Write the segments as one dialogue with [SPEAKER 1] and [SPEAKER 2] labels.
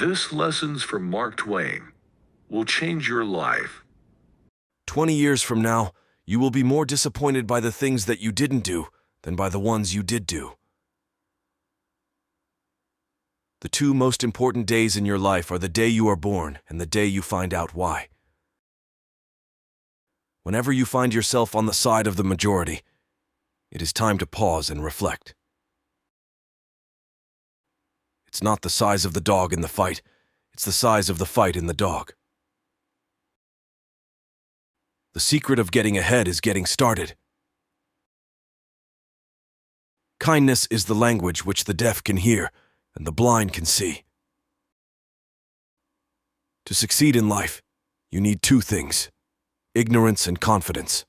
[SPEAKER 1] This Lessons from Mark Twain will change your life.
[SPEAKER 2] 20 years from now, you will be more disappointed by the things that you didn't do than by the ones you did do. The two most important days in your life are the day you are born and the day you find out why. Whenever you find yourself on the side of the majority, it is time to pause and reflect. It's not the size of the dog in the fight, it's the size of the fight in the dog. The secret of getting ahead is getting started. Kindness is the language which the deaf can hear and the blind can see. To succeed in life, you need two things: ignorance and confidence.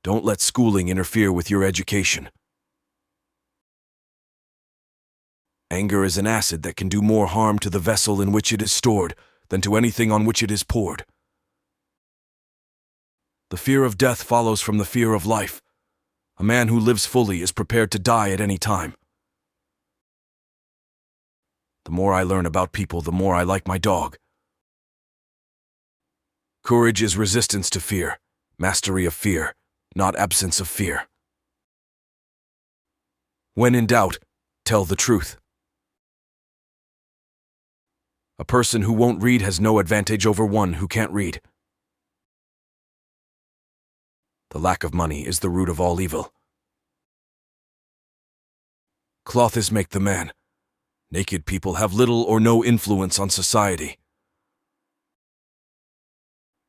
[SPEAKER 2] Don't let schooling interfere with your education. Anger is an acid that can do more harm to the vessel in which it is stored than to anything on which it is poured. The fear of death follows from the fear of life. A man who lives fully is prepared to die at any time. The more I learn about people, the more I like my dog. Courage is resistance to fear, mastery of fear, not absence of fear. When in doubt, tell the truth. A person who won't read has no advantage over one who can't read. The lack of money is the root of all evil. Clothes make the man. Naked people have little or no influence on society.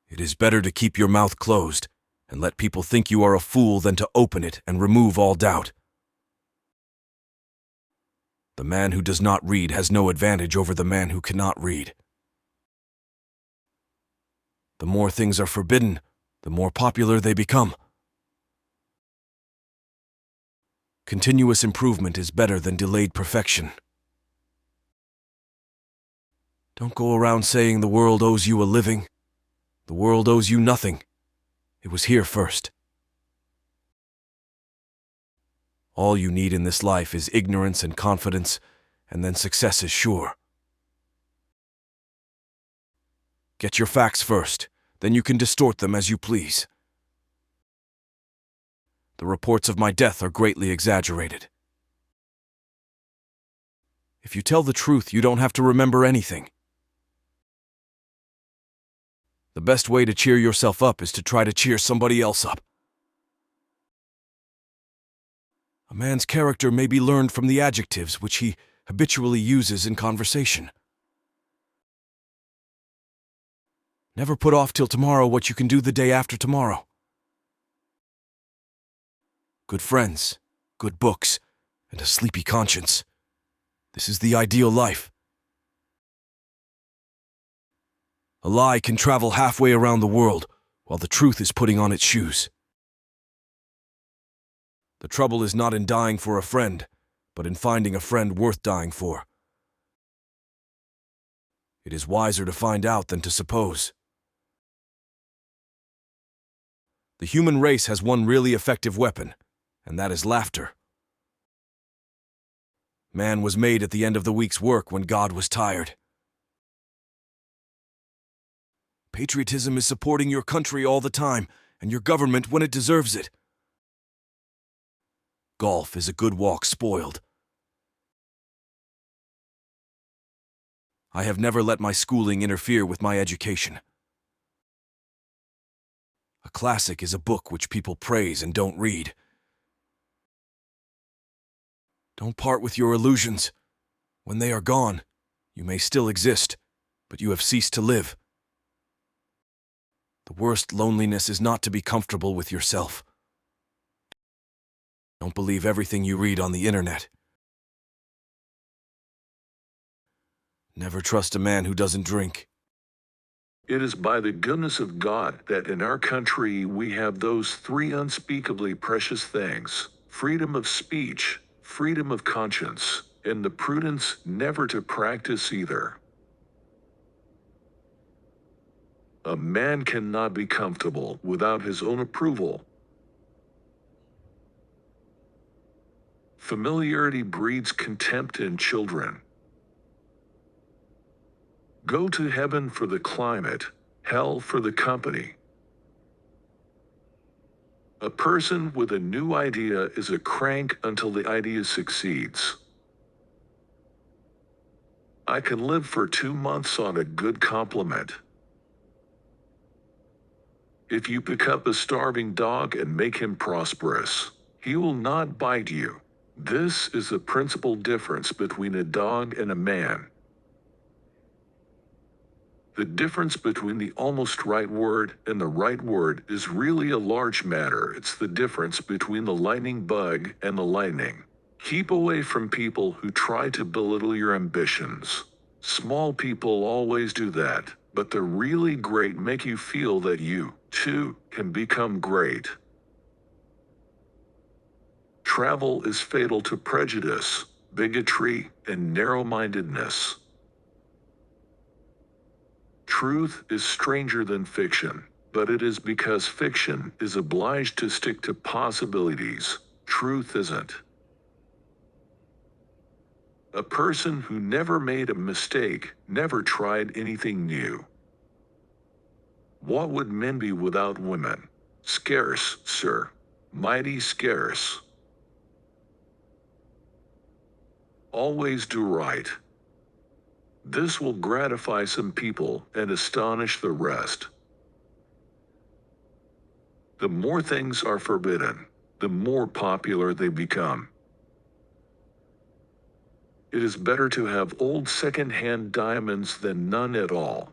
[SPEAKER 2] It is better to keep your mouth closed and let people think you are a fool than to open it and remove all doubt. The man who does not read has no advantage over the man who cannot read. The more things are forbidden, the more popular they become. Continuous improvement is better than delayed perfection. Don't go around saying the world owes you a living. The world owes you nothing. It was here first. All you need in this life is ignorance and confidence, and then success is sure. Get your facts first, then you can distort them as you please. The reports of my death are greatly exaggerated. If you tell the truth, you don't have to remember anything. The best way to cheer yourself up is to try to cheer somebody else up. A man's character may be learned from the adjectives which he habitually uses in conversation. Never put off till tomorrow what you can do the day after tomorrow. Good friends, good books, and a sleepy conscience. This is the ideal life. A lie can travel halfway around the world, while the truth is putting on its shoes. The trouble is not in dying for a friend, but in finding a friend worth dying for. It is wiser to find out than to suppose. The human race has one really effective weapon, and that is laughter. Man was made at the end of the week's work when God was tired. Patriotism is supporting your country all the time, and your government when it deserves it. Golf is a good walk spoiled. I have never let my schooling interfere with my education. A classic is a book which people praise and don't read. Don't part with your illusions. When they are gone, you may still exist, but you have ceased to live. The worst loneliness is not to be comfortable with yourself. Don't believe everything you read on the internet. Never trust a man who doesn't drink.
[SPEAKER 1] It is by the goodness of God that in our country we have those three unspeakably precious things: freedom of speech, freedom of conscience, and the prudence never to practice either. A man cannot be comfortable without his own approval. Familiarity breeds contempt in children. Go to heaven for the climate, hell for the company. A person with a new idea is a crank until the idea succeeds. I can live for 2 months on a good compliment. If you pick up a starving dog and make him prosperous, he will not bite you. This is the principal difference between a dog and a man. The difference between the almost right word and the right word is really a large matter. It's the difference between the lightning bug and the lightning. Keep away from people who try to belittle your ambitions. Small people always do that, but the really great make you feel that you, too, can become great. Travel is fatal to prejudice, bigotry, and narrow-mindedness. Truth is stranger than fiction, but it is because fiction is obliged to stick to possibilities. Truth isn't. A person who never made a mistake never tried anything new. What would men be without women? Scarce, sir. Mighty scarce. Always do right. This will gratify some people and astonish the rest. The more things are forbidden, the more popular they become. It is better to have old second-hand diamonds than none at all.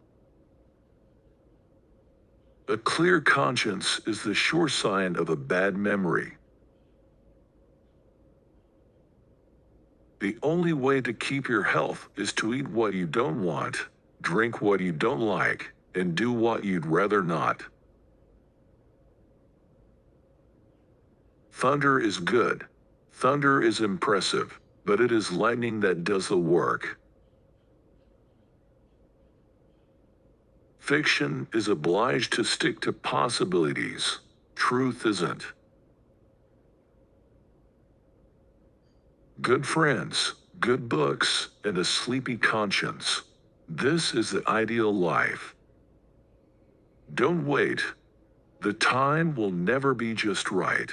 [SPEAKER 1] A clear conscience is the sure sign of a bad memory. The only way to keep your health is to eat what you don't want, drink what you don't like, and do what you'd rather not. Thunder is good. Thunder is impressive, but it is lightning that does the work. Fiction is obliged to stick to possibilities. Truth isn't. Good friends, good books, and a sleepy conscience. This is the ideal life. Don't wait. The time will never be just right.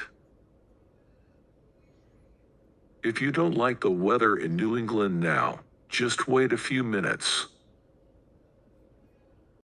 [SPEAKER 1] If you don't like the weather in New England now, just wait a few minutes.